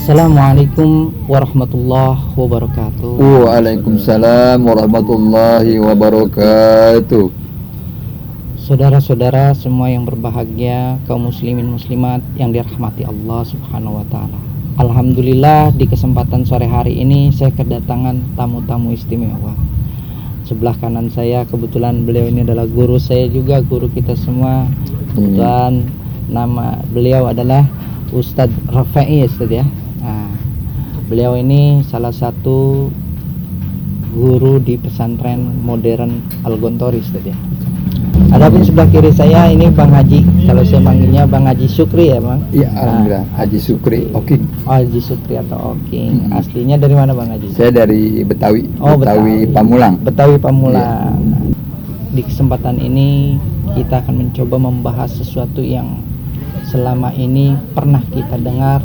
Assalamualaikum warahmatullahi wabarakatuh. Waalaikumsalam warahmatullahi wabarakatuh. Saudara-saudara semua yang berbahagia, kaum muslimin muslimat yang dirahmati Allah Subhanahu wa taala. Alhamdulillah di kesempatan sore hari ini saya kedatangan tamu-tamu istimewa. Sebelah kanan saya kebetulan beliau ini adalah guru saya juga, guru kita semua. Kebetulan nama beliau adalah Ustadz Rafa'i, Ustadz ya. Nah, beliau ini salah satu guru di pesantren modern Al-Gontori, Ustadz ya. Adapun sebelah kiri saya ini Bang Haji, kalau saya manggilnya Bang Haji Sukri ya Bang? Iya, alhamdulillah. Haji Sukri Oking. Haji Sukri atau Oking. Aslinya dari mana Bang Haji? Saya dari Betawi. Oh, Betawi Pamulang. Betawi Pamulang. Di kesempatan ini kita akan mencoba membahas sesuatu yang selama ini pernah kita dengar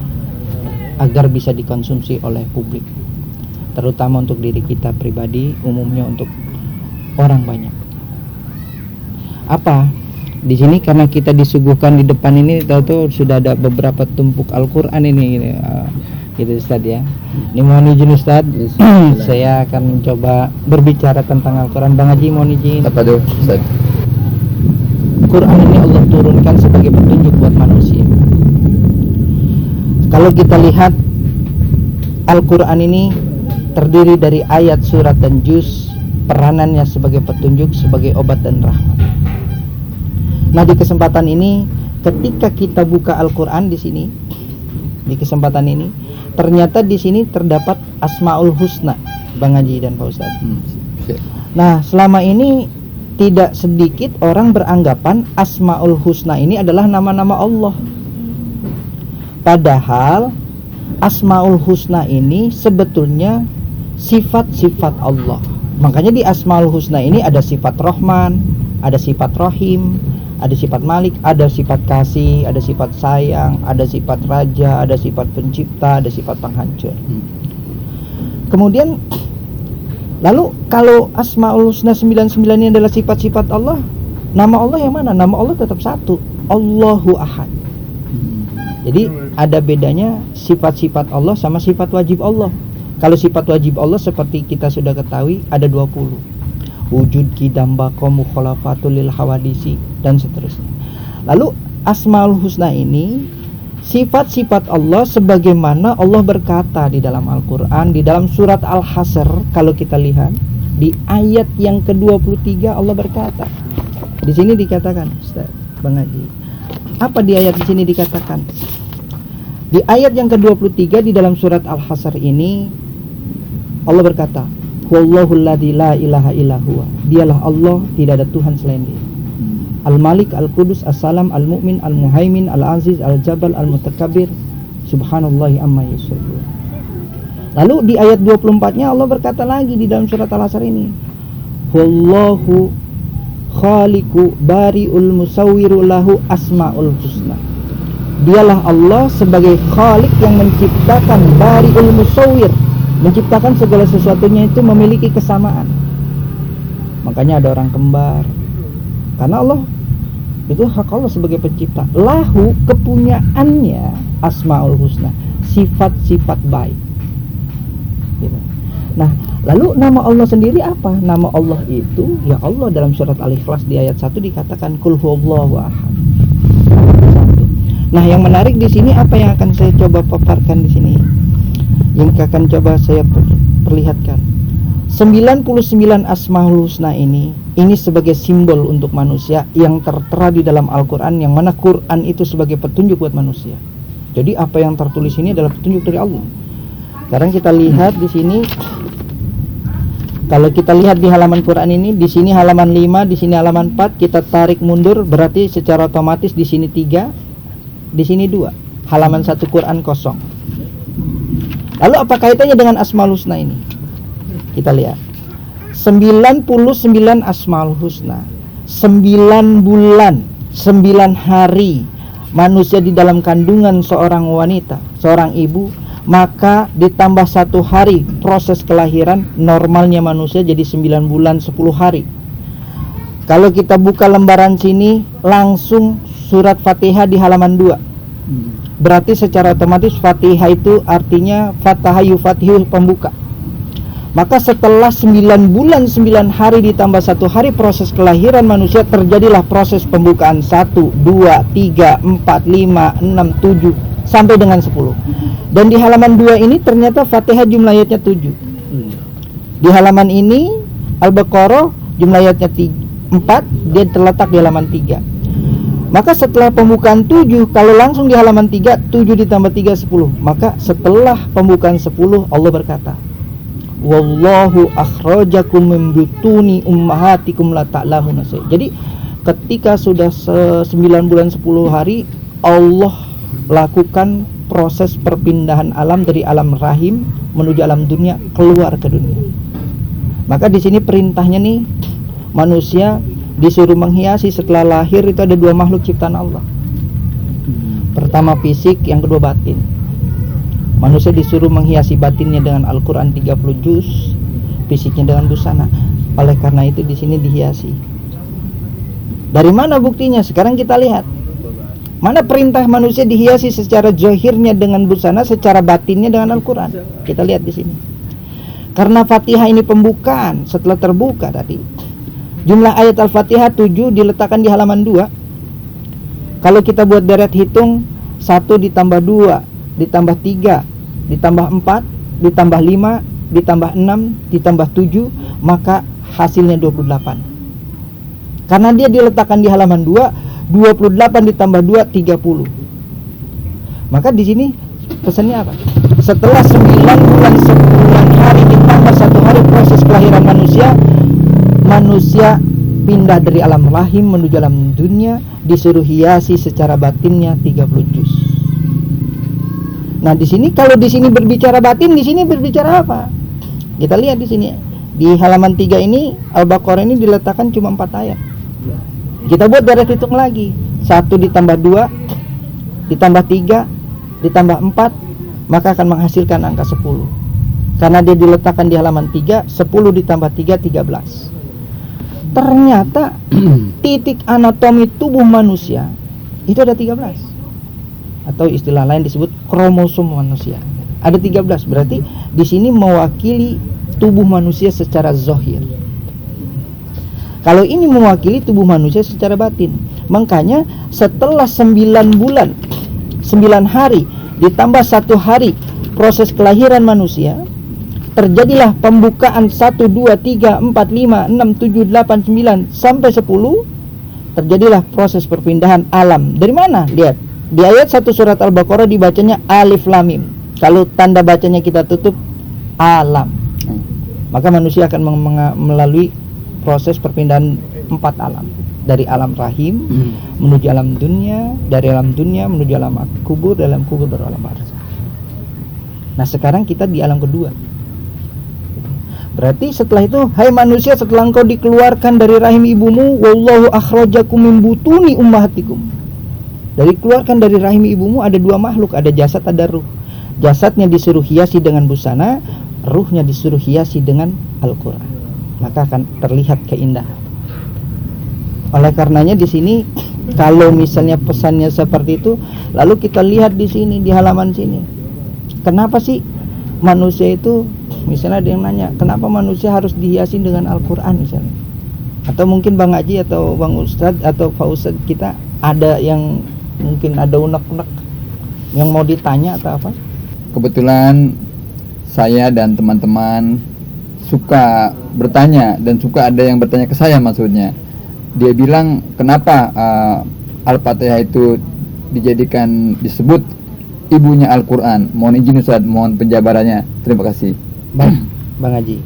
agar bisa dikonsumsi oleh publik, terutama untuk diri kita pribadi, umumnya untuk orang banyak. Apa di sini karena kita disuguhkan di depan ini tahu sudah ada beberapa tumpuk Al-Qur'an ini gitu Ustaz ya. Ini mohon izin Ustaz, saya akan mencoba berbicara tentang Al-Qur'an. Bang Haji mohon izin. Apa tuh Ustaz? Quran ini Allah turunkan sebagai petunjuk buat manusia. Kalau kita lihat Al-Quran ini terdiri dari ayat, surat, dan juz. Peranannya sebagai petunjuk, sebagai obat dan rahmat. Nah, di kesempatan ini ketika kita buka Al-Quran di sini, di kesempatan ini ternyata di sini terdapat Asmaul Husna, Bang Haji dan Pak Ustadz. Nah, selama ini tidak sedikit orang beranggapan Asmaul Husna ini adalah nama-nama Allah. Padahal Asmaul Husna ini sebetulnya sifat-sifat Allah. Makanya di Asmaul Husna ini ada sifat Rahman, ada sifat Rahim, ada sifat Malik, ada sifat kasih, ada sifat sayang, ada sifat raja, ada sifat pencipta, ada sifat penghancur. Kemudian lalu kalau Asmaul Husna 99 ini adalah sifat-sifat Allah, nama Allah yang mana? Nama Allah tetap satu, Allahu Ahad. Jadi ada bedanya sifat-sifat Allah sama sifat wajib Allah. Kalau sifat wajib Allah seperti kita sudah ketahui ada 20. Wujud, qidam, baqa, mukhalafatul lil hawadisi dan seterusnya. Lalu Asmaul Husna ini sifat-sifat Allah sebagaimana Allah berkata di dalam Al-Quran, di dalam surat Al-Hasr. Kalau kita lihat di ayat yang ke-23 Allah berkata, di sini dikatakan Ustaz Bang Haji, apa di ayat di sini dikatakan? Di ayat yang ke-23 di dalam surat Al-Hasr ini Allah berkata, Wallahul ladzi la ilaha illa huwa. Dialah Allah, tidak ada Tuhan selain Dia. Al-Malik, Al-Qudus, As-Salam, Al-Mu'min, Al-Muhaimin, Al-Aziz, Al-Jabal, Al-Mutakabbir, Subhanallahi amma yusyrikun. Lalu di ayat 24-nya Allah berkata lagi di dalam surat Al-Asr ini, Wallahu khaliqu bari'ul musawwiru lahu asma'ul husna. Dialah Allah sebagai khalik yang menciptakan, bari'ul musawwir, menciptakan segala sesuatunya itu memiliki kesamaan. Makanya ada orang kembar, karena Allah itu hak Allah sebagai pencipta. Lahu, kepunyaannya Asmaul Husna, sifat-sifat baik gitu. Nah, lalu nama Allah sendiri apa? Nama Allah itu ya Allah. Dalam surat Al-Ikhlas di ayat 1 dikatakan Qul huwallahu ahad. Nah, yang menarik di sini apa yang akan saya coba paparkan di sini, yang akan coba saya perlihatkan. 99 Asmaul Husna ini sebagai simbol untuk manusia yang tertera di dalam Al-Quran, yang mana Quran itu sebagai petunjuk buat manusia. Jadi apa yang tertulis ini adalah petunjuk dari Allah. Sekarang kita lihat di sini. Kalau kita lihat di halaman Quran ini, di sini halaman 5, di sini halaman 4, kita tarik mundur, berarti secara otomatis di sini 3, di sini 2. Halaman 1 Quran kosong. Lalu apa kaitannya dengan Asmaul Husna ini? Kita lihat 99 Asmaul Husna, 9 bulan, 9 hari manusia di dalam kandungan seorang wanita, seorang ibu, maka ditambah 1 hari proses kelahiran, normalnya manusia jadi 9 bulan 10 hari. Kalau kita buka lembaran sini, langsung surat Fatihah di halaman 2. berarti secara otomatis Fatihah itu artinya Fataha yufatihu, pembuka. Maka setelah 9 bulan 9 hari ditambah 1 hari proses kelahiran manusia, terjadilah proses pembukaan 1, 2, 3, 4, 5, 6, 7 sampai dengan 10. Dan di halaman 2 ini ternyata Fatihah jumlah ayatnya 7. Di halaman ini Al-Baqarah jumlah ayatnya 4, dia terletak di halaman 3. Maka setelah pembukaan 7, kalau langsung di halaman 3, 7 ditambah 3, 10. Maka setelah pembukaan 10, Allah berkata, wallahu akhrajakum min butuni ummahatikum la ta'lamuna. Jadi ketika sudah 9 bulan 10 hari, Allah lakukan proses perpindahan alam dari alam rahim menuju alam dunia, keluar ke dunia. Maka di sini perintahnya nih, manusia disuruh menghiasi setelah lahir itu ada 2 makhluk ciptaan Allah. Pertama fisik, yang kedua batin. Manusia disuruh menghiasi batinnya dengan Al-Quran 30 juz, fisiknya dengan busana. Oleh karena itu di sini dihiasi. Dari mana buktinya? Sekarang kita lihat. Mana perintah manusia dihiasi secara zahirnya dengan busana, secara batinnya dengan Al-Quran. Kita lihat di sini. Karena Fatihah ini pembukaan, setelah terbuka tadi. Jumlah ayat Al-Fatihah 7 diletakkan di halaman 2. Kalau kita buat deret hitung, 1 ditambah 2 ditambah 3 ditambah 4 ditambah 5 ditambah 6 ditambah 7, maka hasilnya 28. Karena dia diletakkan di halaman 2, 28 ditambah 2 30. Maka di sini pesannya apa? Setelah 9 bulan 9 hari ditambah 1 hari proses kelahiran manusia pindah dari alam rahim menuju alam dunia, disuruh hiasi secara batinnya 30 juz. Nah, di sini kalau di sini berbicara batin, di sini berbicara apa? Kita lihat di sini. Di halaman 3 ini Al-Baqarah ini diletakkan cuma 4 ayat. Kita buat deret hitung lagi. 1 ditambah 2 ditambah 3 ditambah 4, maka akan menghasilkan angka 10. Karena dia diletakkan di halaman 3, 10 ditambah 3 13. Ternyata titik anatomi tubuh manusia itu ada 13. Atau istilah lain disebut kromosom manusia. Ada 13, berarti di sini mewakili tubuh manusia secara zahir. Kalau ini mewakili tubuh manusia secara batin. Makanya setelah 9 bulan 9 hari ditambah 1 hari proses kelahiran manusia, terjadilah pembukaan 1, 2, 3, 4, 5, 6, 7, 8, 9 sampai 10. Terjadilah proses perpindahan alam. Dari mana? Lihat. Di ayat 1 surat Al-Baqarah dibacanya alif lam mim. Kalau tanda bacanya kita tutup, alam. Maka manusia akan melalui proses perpindahan 4 alam. Dari alam rahim menuju alam dunia, dari alam dunia menuju alam kubur, dalam kubur baru alam barzakh. Nah, sekarang kita di alam kedua. Berarti setelah itu, hai manusia, setelah engkau dikeluarkan dari rahim ibumu, wallahu akhrajakum min butuni ummahatikum. Dari keluarkan dari rahim ibumu ada 2 makhluk, ada jasad, ada ruh. Jasadnya disuruh hiasi dengan busana, ruhnya disuruh hiasi dengan Al-Quran. Maka akan terlihat keindahan. Oleh karenanya di sini, kalau misalnya pesannya seperti itu, lalu kita lihat di sini, di halaman sini. Kenapa sih manusia itu, misalnya ada yang nanya, kenapa manusia harus dihiasi dengan Al-Quran misalnya? Atau mungkin Bang Haji atau Bang Ustadz atau Pak Ustadz kita ada yang mungkin ada unek-unek yang mau ditanya atau apa? Kebetulan saya dan teman-teman suka bertanya dan suka ada yang bertanya ke saya, maksudnya dia bilang kenapa Al-Fatihah itu disebut ibunya Al-Quran. Mohon izin Ustaz, mohon penjabarannya. Terima kasih. Bang Haji,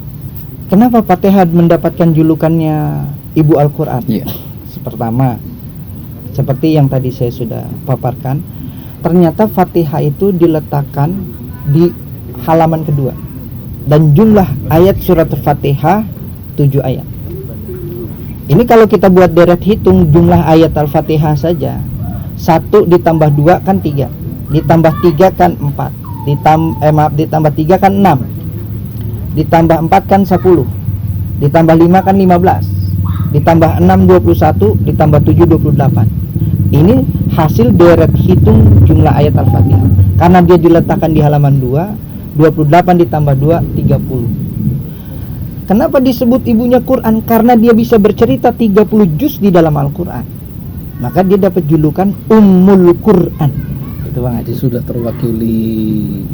kenapa Fatihah mendapatkan julukannya ibu Al-Quran? Iya. Pertama, seperti yang tadi saya sudah paparkan, ternyata Fatihah itu diletakkan di halaman kedua. Dan jumlah ayat surat Fatihah 7 ayat. Ini kalau kita buat deret hitung jumlah ayat Al-Fatihah saja, 1 ditambah 2 kan 3, ditambah 3 kan 4, ditambah 3 kan 6, ditambah 4 kan 10, ditambah 5 kan 15, ditambah 6 21, ditambah 7 28. Ini hasil deret hitung jumlah ayat Al-Fatihah. Karena dia diletakkan di halaman 2, 28 ditambah 2, 30. Kenapa disebut ibunya Quran? Karena dia bisa bercerita 30 juz di dalam Al-Quran. Maka dia dapat julukan Ummul Quran. Itu Bang Jadi Haji. sudah terwakili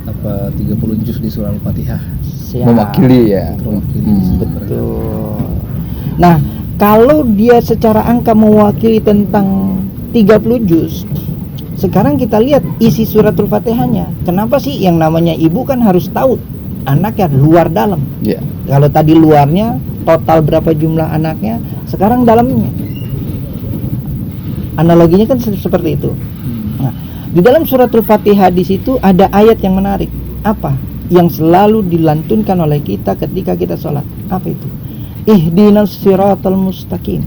30 juz di surah Al-Fatihah. Siap. Mewakili ya. Terwakili. Betul. Nah, kalau dia secara angka mewakili tentang 30 juz, sekarang kita lihat isi suratul Fatihahnya. Kenapa sih yang namanya ibu kan harus tahu anaknya luar dalam. Ya. Kalau tadi luarnya total berapa jumlah anaknya, sekarang dalamnya. Analoginya kan seperti itu. Nah, di dalam suratul Fatihah di situ ada ayat yang menarik. Apa? Yang selalu dilantunkan oleh kita ketika kita sholat. Apa itu? Ihdinas siratal mustaqim.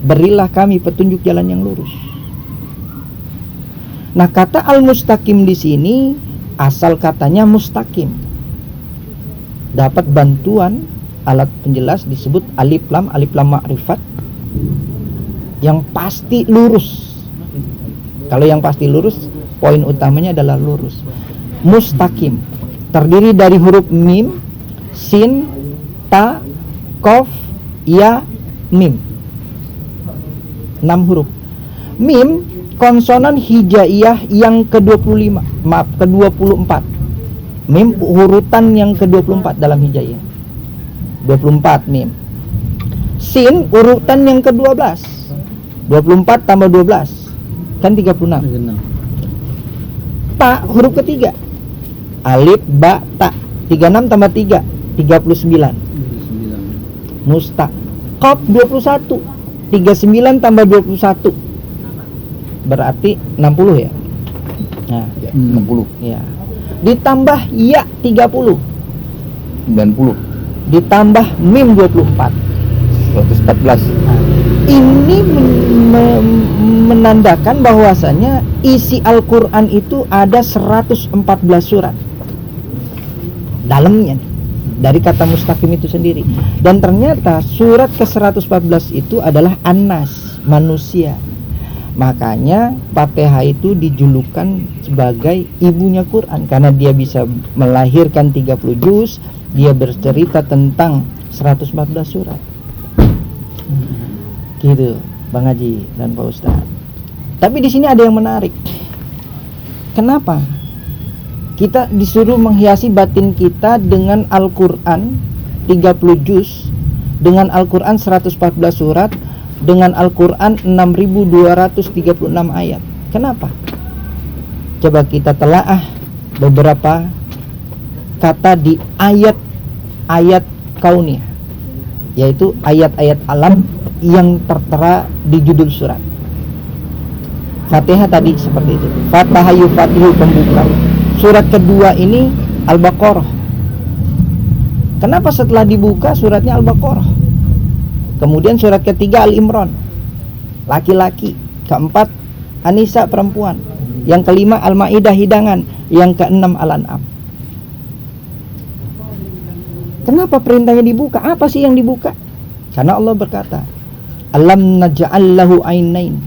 Berilah kami petunjuk jalan yang lurus. Nah, kata al-mustaqim di sini asal katanya mustaqim. Dapat bantuan alat penjelas disebut alif lam ma'rifat, yang pasti lurus. Kalau yang pasti lurus, poin utamanya adalah lurus. Mustaqim terdiri dari huruf mim, sin, ta, qaf, ya, mim. 6 huruf. Mim konsonan hijaiyah yang ke-25, ke-24. Mim urutan yang ke-24 dalam hijaiyah. 24 mim. Sin urutan yang ke-12. 24 tambah 12 kan 36. Ta huruf ketiga. Alif ba ta. 36 tambah 3 39. Musta. Qaf 21. 39 tambah 21 berarti 60 ya. Nah, 60, ya. Ditambah ya 30. 90, Ditambah mim 24. 114. Nah, ini menandakan bahwasanya isi Al-Quran itu ada 114 surat dalamnya nih, dari kata mustaqim itu sendiri. Dan ternyata surat ke-114 itu adalah An-Nas, manusia. Makanya Fatihah itu dijulukan sebagai ibunya Quran, karena dia bisa melahirkan 30 juz, dia bercerita tentang 114 surat. Gitu, Bang Haji dan Pak Ustadz. Tapi di sini ada yang menarik. Kenapa kita disuruh menghiasi batin kita dengan Al-Quran 30 juz, dengan Al-Quran 114 surat, dengan Al-Quran 6236 ayat? Kenapa? Coba kita telaah beberapa kata di ayat-ayat kauniyah, yaitu ayat-ayat alam yang tertera di judul surat. Fatihah tadi seperti itu. Fatahayu fatihu, pembuka. Surat kedua ini Al-Baqarah. Kenapa setelah dibuka suratnya Al-Baqarah? Kemudian surat ketiga Al-Imran, laki-laki. Keempat An-Nisa, perempuan. Yang kelima Al-Maidah, hidangan. Yang keenam Al-An'am. Kenapa perintahnya dibuka? Apa sih yang dibuka? Karena Allah berkata, alam naj'al lahu ainain.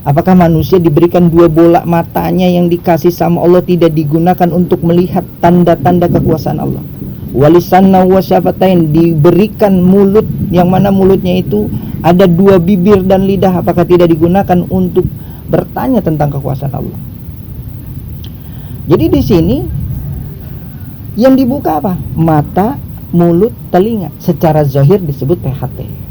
Apakah manusia diberikan 2 bola matanya yang dikasih sama Allah tidak digunakan untuk melihat tanda-tanda kekuasaan Allah? Walisanna wa syafatain, diberikan mulut yang mana mulutnya itu ada 2 bibir dan lidah, apakah tidak digunakan untuk bertanya tentang kekuasaan Allah? Jadi di sini yang dibuka apa? Mata, mulut, telinga. Secara zahir disebut THT.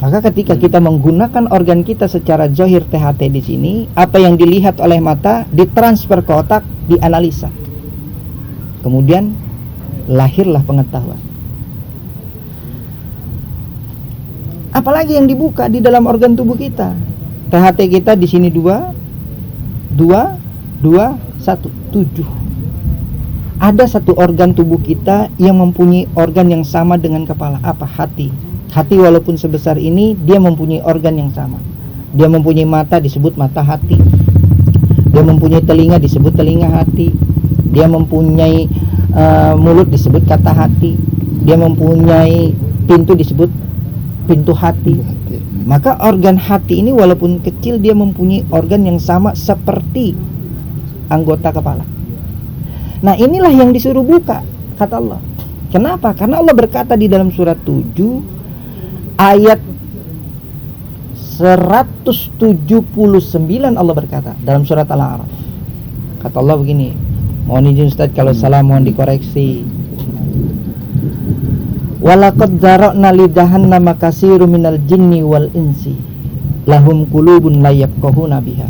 Maka ketika kita menggunakan organ kita secara zahir THT di sini, apa yang dilihat oleh mata ditransfer ke otak, dianalisa. Kemudian lahirlah pengetahuan. Apalagi yang dibuka di dalam organ tubuh kita? THT kita di sini 2, 2, 1, 7. Ada satu organ tubuh kita yang mempunyai organ yang sama dengan kepala. Apa? Hati. Hati walaupun sebesar ini, dia mempunyai organ yang sama. Dia mempunyai mata, disebut mata hati. Dia mempunyai telinga, disebut telinga hati. Dia mempunyai mulut, disebut kata hati. Dia mempunyai pintu, disebut pintu hati. Maka organ hati ini walaupun kecil, dia mempunyai organ yang sama seperti anggota kepala. Nah, inilah yang disuruh buka, kata Allah. Kenapa? Karena Allah berkata di dalam surat 7 ayat 179, Allah berkata dalam surat Al-A'raf. Kata Allah begini, mohon izin Ustaz kalau salah mohon dikoreksi. Walaqad zara'na li jahannama katsiran minal jinni wal insi lahum qulubun la yafqahuna biha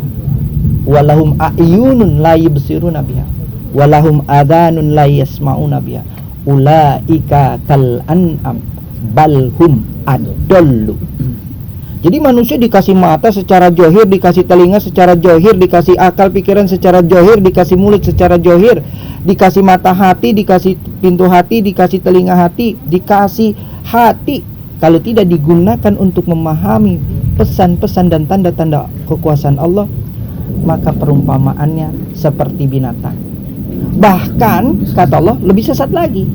wa lahum a'yunun la yubsiruna biha wa lahum adhanun la yasma'una biha ulaika kal an'am bal hum adallu. Jadi manusia dikasih mata secara johir, dikasih telinga secara johir, dikasih akal pikiran secara johir, dikasih mulut secara johir, dikasih mata hati, dikasih pintu hati, dikasih telinga hati, dikasih hati. Kalau tidak digunakan untuk memahami pesan-pesan dan tanda-tanda kekuasaan Allah, maka perumpamaannya seperti binatang. Bahkan kata Allah lebih sesat lagi.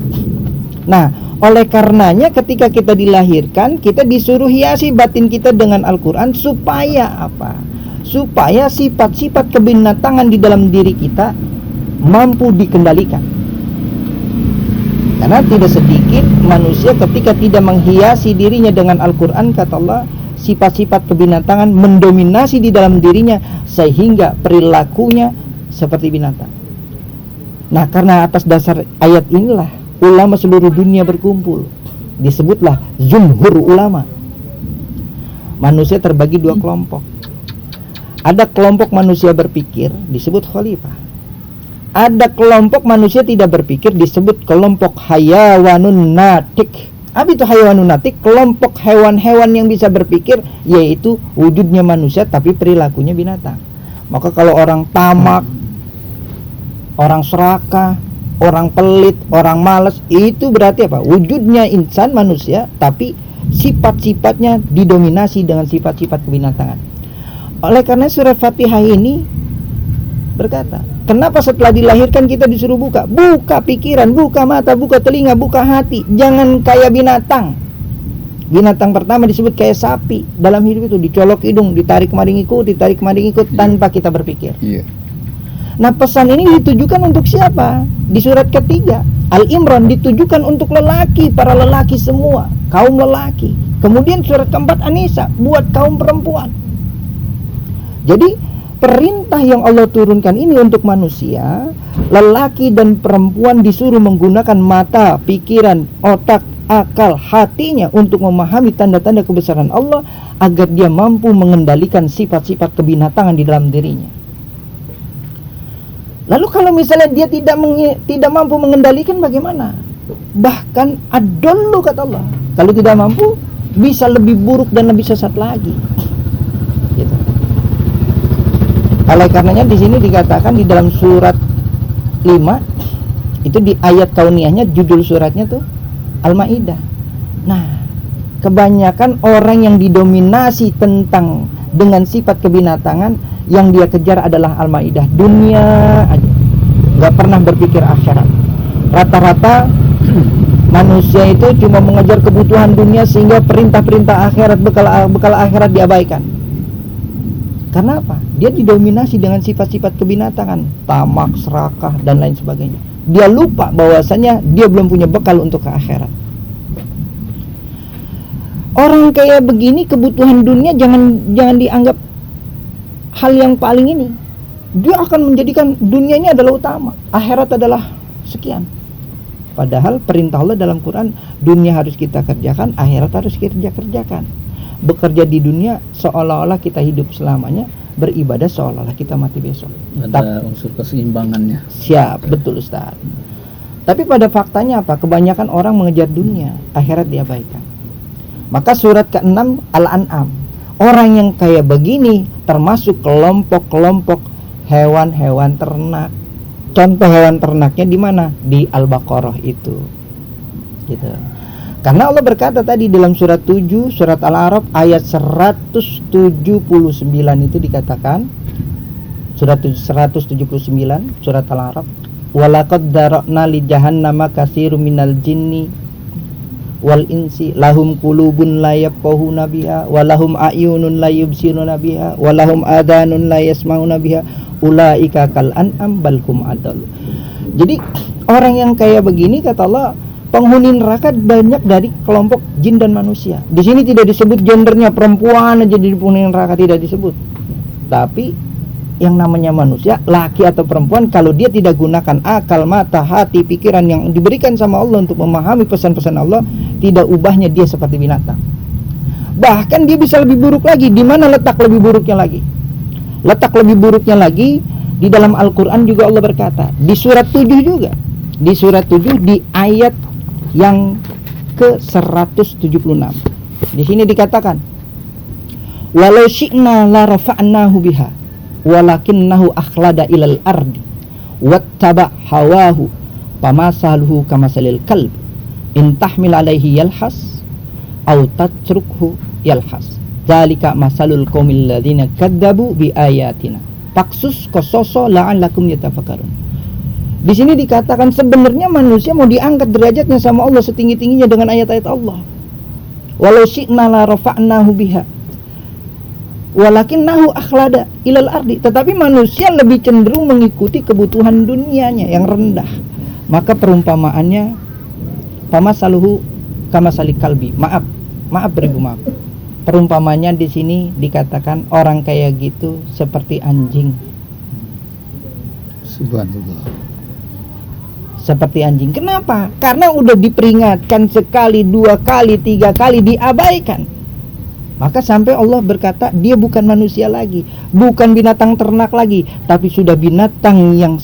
Nah, oleh karenanya ketika kita dilahirkan, kita disuruh hiasi batin kita dengan Al-Quran. Supaya apa? Supaya sifat-sifat kebinatangan di dalam diri kita mampu dikendalikan. Karena tidak sedikit manusia ketika tidak menghiasi dirinya dengan Al-Quran, kata Allah, sifat-sifat kebinatangan mendominasi di dalam dirinya sehingga perilakunya seperti binatang. Nah, karena atas dasar ayat inilah ulama seluruh dunia berkumpul. Disebutlah jumhur ulama. Manusia terbagi dua kelompok. Ada kelompok manusia berpikir, disebut khalifah. Ada kelompok manusia tidak berpikir, disebut kelompok hayawanun natik. Apa itu hayawanun natik? Kelompok hewan-hewan yang bisa berpikir, yaitu wujudnya manusia tapi perilakunya binatang. Maka kalau orang tamak, orang serakah, orang pelit, orang malas, itu berarti apa? Wujudnya insan manusia, tapi sifat-sifatnya didominasi dengan sifat-sifat kebinatangan. Oleh karena surat Fatihah ini berkata, kenapa setelah dilahirkan kita disuruh buka? Buka pikiran, buka mata, buka telinga, buka hati. Jangan kayak binatang. Binatang pertama disebut kayak sapi. Dalam hidup itu dicolok hidung, ditarik kemarin ikut, ditarik kemarin ikut, tanpa kita berpikir. Nah, pesan ini ditujukan untuk siapa? Di surat ketiga Al-Imran ditujukan untuk lelaki, para lelaki semua, kaum lelaki. Kemudian surat keempat An-Nisa buat kaum perempuan. Jadi perintah yang Allah turunkan ini untuk manusia, lelaki dan perempuan disuruh menggunakan mata, pikiran, otak, akal, hatinya untuk memahami tanda-tanda kebesaran Allah agar dia mampu mengendalikan sifat-sifat kebinatangan di dalam dirinya. Lalu kalau misalnya dia tidak mampu mengendalikan, bagaimana? Bahkan adallu, kata Allah. Kalau tidak mampu, bisa lebih buruk dan lebih sesat lagi. Gitu. Oleh karenanya di sini dikatakan di dalam surat 5 itu di ayat kauniyahnya, judul suratnya tuh Al-Maidah. Nah, kebanyakan orang yang didominasi dengan sifat kebinatangan, yang dia kejar adalah Al-Maidah, dunia aja, nggak pernah berpikir akhirat. Rata-rata manusia itu cuma mengejar kebutuhan dunia sehingga perintah-perintah akhirat, bekal akhirat diabaikan. Karena apa? Dia didominasi dengan sifat-sifat kebinatangan, tamak, serakah, dan lain sebagainya. Dia lupa bahwasanya dia belum punya bekal untuk ke akhirat. Orang kayak begini, kebutuhan dunia jangan dianggap hal yang paling ini. Dia akan menjadikan dunia ini adalah utama, akhirat adalah sekian. Padahal perintah Allah dalam Quran, dunia harus kita kerjakan, akhirat harus kita kerjakan. Bekerja di dunia seolah-olah kita hidup selamanya, beribadah seolah-olah kita mati besok. Ada unsur keseimbangannya. Siap, betul Ustaz. Tapi pada faktanya apa? Kebanyakan orang mengejar dunia, akhirat diabaikan. Maka surat ke-6 Al-An'am, orang yang kayak begini termasuk kelompok-kelompok hewan-hewan ternak. Contoh hewan ternaknya di mana? Di Al-Baqarah itu. Gitu. Karena Allah berkata tadi dalam surat 7, surat Al-A'raf ayat 179 itu dikatakan, surat 179 surat Al-A'raf, walaqad dara'na li jahannama katsirum minal jinni wal insi lahum qulubun la yafqahuna biha wa lahum a'yunun la yubsiruna biha wa lahum adhanun la yasma'una biha ulaika kal an'am bal hum adall. Jadi orang yang kayak begini kata Allah, penghuni neraka banyak dari kelompok jin dan manusia. Di sini tidak disebut gendernya, perempuan aja di penghuni neraka tidak disebut. Tapi yang namanya manusia, laki atau perempuan, kalau dia tidak gunakan akal, mata, hati, pikiran yang diberikan sama Allah untuk memahami pesan-pesan Allah, tidak ubahnya dia seperti binatang. Bahkan dia bisa lebih buruk lagi. Di mana letak lebih buruknya lagi? Letak lebih buruknya lagi di dalam Al-Quran juga Allah berkata, di surat 7 juga, di surat 7 di ayat yang ke 176. Di sini dikatakan, walau syi'na la rafa'nahu biha walakinnahu akhlada ilal ardi wattaba hawahu pamasaluhu kamasalil kalb in tahmil alaihi yalhas aw tatrukhu yalhas dzalika masalul qaumil ladzina kadzabu bi ayatina faksus qasaso la'allakum yatafakkarun. Di sini dikatakan sebenarnya manusia mau diangkat derajatnya sama Allah setinggi-tingginya dengan ayat-ayat Allah. Walau syi'na la rafa'nahu biha walakinnahu akhlada ilal ardi, tetapi manusia lebih cenderung mengikuti kebutuhan dunianya yang rendah. Maka perumpamaannya pamasaluhu kamasali kalbi. Maaf beribu maaf. Perumpamanya di sini dikatakan orang kayak gitu seperti anjing. Subhanallah. Seperti anjing. Kenapa? Karena udah diperingatkan sekali, 2 kali, 3 kali diabaikan. Maka sampai Allah berkata dia bukan manusia lagi, bukan binatang ternak lagi, tapi sudah binatang yang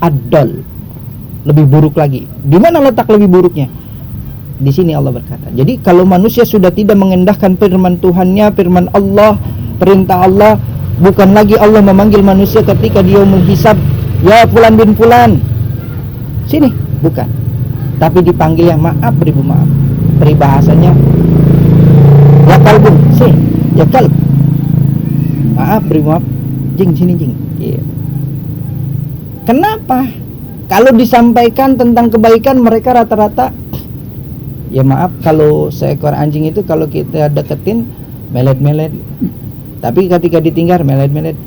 adol, lebih buruk lagi. Di mana letak lebih buruknya? Di sini Allah berkata. Jadi kalau manusia sudah tidak mengendahkan firman Tuhannya, firman Allah, perintah Allah, bukan lagi Allah memanggil manusia ketika dia menghisab, ya fulan bin fulan, sini, bukan. Tapi dipanggil ya maaf beribu maaf. Peribahasanya ya kalbun, ya kalb. Maaf, beri maaf, jing sini jing. Yeah. Kenapa? Kalau disampaikan tentang kebaikan mereka rata-rata, ya maaf kalau seekor anjing itu kalau kita deketin melet-melet, tapi ketika ditinggal melet-melet.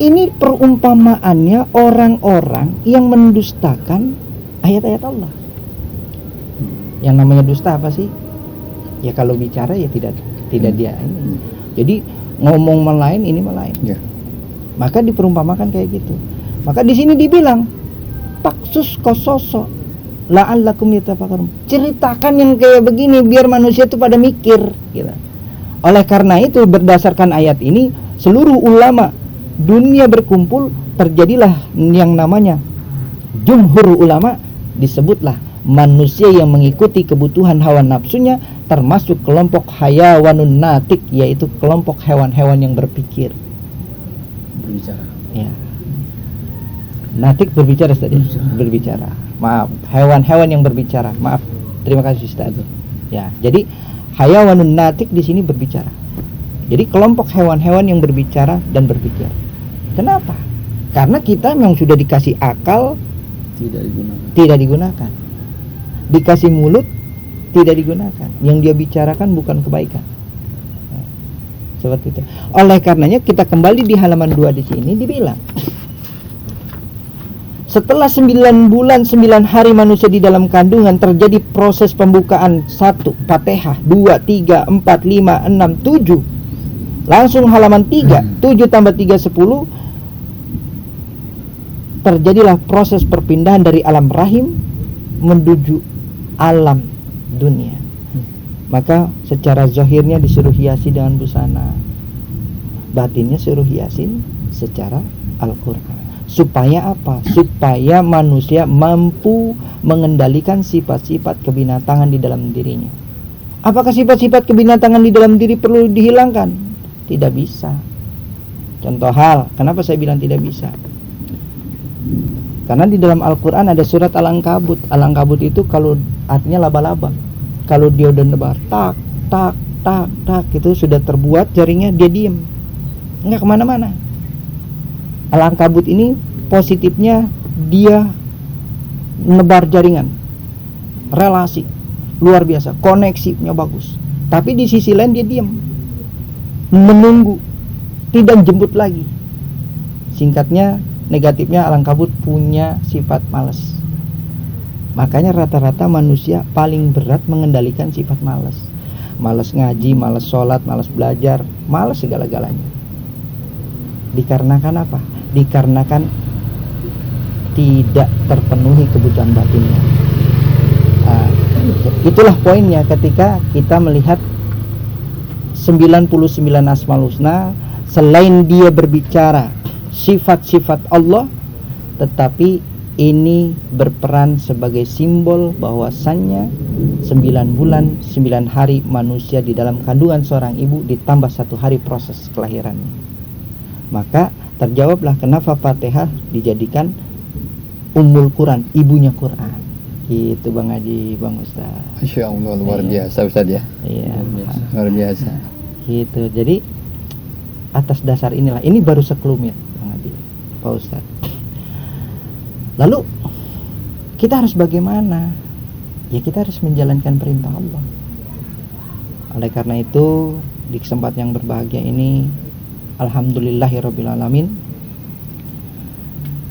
Ini perumpamaannya orang-orang yang mendustakan ayat-ayat Allah. Yang namanya dusta apa sih? Ya kalau bicara ya tidak dia ini. Jadi ngomong melain ini melain. Ya. Maka diperumpamakan kayak gitu. Maka di sini dibilang paksus kososo la'allakum yatafakkarun. Ceritakan yang kayak begini biar manusia itu pada mikir gitu. Oleh karena itu berdasarkan ayat ini seluruh ulama dunia berkumpul, terjadilah yang namanya jumhur ulama, disebutlah manusia yang mengikuti kebutuhan hawa nafsunya termasuk kelompok hayawanun natik, yaitu kelompok hewan-hewan yang berpikir. Berbicara. Ya. Natik berbicara tadi. Berbicara. Maaf, hewan-hewan yang berbicara. Maaf. Terima kasih Ustaz. Ya, jadi hayawanun natik di sini berbicara. Jadi kelompok hewan-hewan yang berbicara dan berpikir. Kenapa? Karena kita memang sudah dikasih akal, tidak digunakan. Dikasih mulut, tidak digunakan. Yang dia bicarakan bukan kebaikan. Nah, seperti itu. Oleh karenanya kita kembali di halaman 2 di sini dibilang, setelah 9 bulan 9 hari manusia di dalam kandungan terjadi proses pembukaan 1 Fatihah, 2, 3, 4, 5, 6, 7. Langsung halaman 3, 7 tambah 3, 10. Terjadilah proses perpindahan dari alam rahim menuju alam dunia. Maka secara zahirnya disuruh hiasi dengan busana, batinnya suruh hiasin secara Al-Quran. Supaya apa? Supaya manusia mampu mengendalikan sifat-sifat kebinatangan di dalam dirinya. Apakah sifat-sifat kebinatangan di dalam diri perlu dihilangkan? Tidak bisa. Contoh hal, kenapa saya bilang tidak bisa? Karena di dalam Al-Quran ada surat Al-Ankabut. Al-Ankabut itu kalau artinya laba-laba. Kalau dia udah nebar, tak, tak, tak, tak, itu sudah terbuat jaringnya, dia diem, nggak kemana-mana. Al-Ankabut ini positifnya dia nebar jaringan, relasi, luar biasa, koneksinya bagus. Tapi di sisi lain dia diam, menunggu, tidak jemput lagi. Singkatnya, negatifnya Al-Ankabut punya sifat malas. Makanya rata-rata manusia paling berat mengendalikan sifat malas. Malas ngaji, malas sholat, malas belajar, malas segala-galanya. Dikarenakan apa? Dikarenakan tidak terpenuhi kebutuhan batinnya. Nah, itulah poinnya ketika kita melihat 99 Asmaul Husna, selain dia berbicara sifat-sifat Allah, tetapi ini berperan sebagai simbol bahwasannya 9 bulan 9 hari manusia di dalam kandungan seorang ibu ditambah 1 hari proses kelahirannya. Maka terjawablah kenapa Fatihah dijadikan Ummul Quran, ibunya Quran. Gitu Bang Haji, Bang Ustaz. Masya Allah, luar Iya. biasa Ustaz ya. Iya, Luar biasa. gitu. Jadi atas dasar inilah, ini baru sekelumit Bang Haji, Pak Ustaz. Lalu kita harus bagaimana? Ya kita harus menjalankan perintah Allah. Oleh karena itu di kesempatan yang berbahagia ini, alhamdulillahirabbil alamin,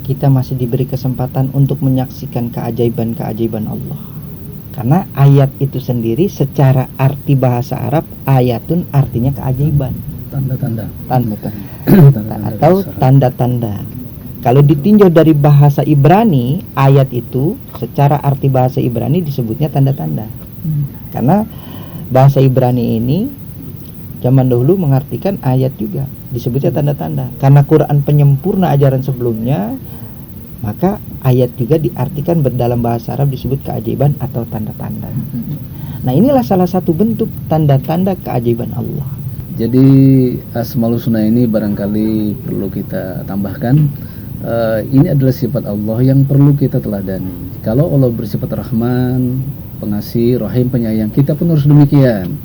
kita masih diberi kesempatan untuk menyaksikan keajaiban-keajaiban Allah. Karena ayat itu sendiri secara arti bahasa Arab, ayatun artinya keajaiban. Tanda-tanda. Atau tanda-tanda. Kalau ditinjau dari bahasa Ibrani, ayat itu secara arti bahasa Ibrani disebutnya tanda-tanda. Karena bahasa Ibrani ini zaman dahulu mengartikan ayat juga, disebutnya tanda-tanda. Karena Quran penyempurna ajaran sebelumnya, maka ayat juga diartikan dalam bahasa Arab disebut keajaiban atau tanda-tanda. Nah, inilah salah satu bentuk tanda-tanda keajaiban Allah. Jadi Asmaul Husna ini barangkali perlu kita tambahkan, ini adalah sifat Allah yang perlu kita teladani. Kalau Allah bersifat Rahman, Pengasih, Rahim, Penyayang, kita pun harus demikian.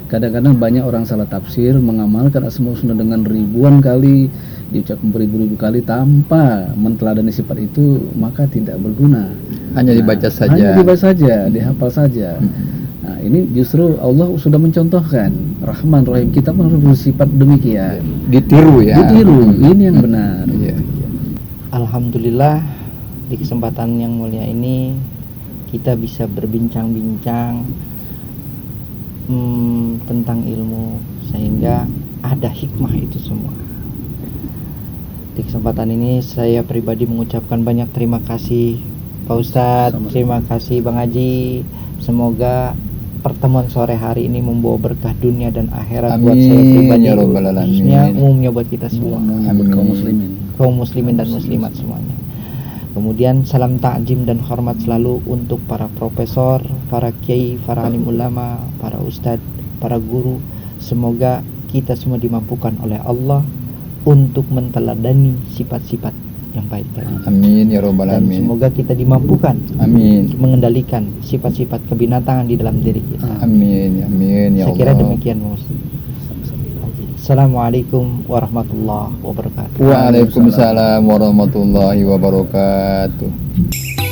Kadang-kadang banyak orang salah tafsir, mengamalkan Asmaul Husna dengan ribuan kali, diucapkan beribu-ribu kali tanpa menteladani sifat itu, maka tidak berguna. Hanya dibaca saja. Hanya dibaca saja, dihafal saja. Nah, ini justru Allah sudah mencontohkan Rahman, Rahim, kita pun harus bersifat demikian. Ditiru ya. Ditiru, ini yang benar. Iya. Alhamdulillah di kesempatan yang mulia ini kita bisa berbincang-bincang tentang ilmu, sehingga ada hikmah itu semua. Di kesempatan ini saya pribadi mengucapkan banyak terima kasih Pak Ustadz, Sama-sama. terima kasih Bang Haji. Semoga pertemuan sore hari ini membawa berkah dunia dan akhirat buat saya Amin, pribadi, ya Rabbal alamin. khususnya umumnya buat kita semua, Menyambut kaum muslimin. kaum muslimin dan muslimat semuanya. Kemudian salam takjim dan hormat selalu untuk para profesor, para kiai, para alim ulama, para ustadz, para guru. Semoga kita semua dimampukan oleh Allah untuk menteladani sifat-sifat yang baik tadi. Amin ya Rabbal Dan alamin. semoga kita dimampukan Amin. mengendalikan sifat-sifat kebinatangan di dalam diri kita. Amin. Amin ya Saya Allah. kira demikian Mas. Assalamualaikum warahmatullahi wabarakatuh. Waalaikumsalam warahmatullahi wabarakatuh.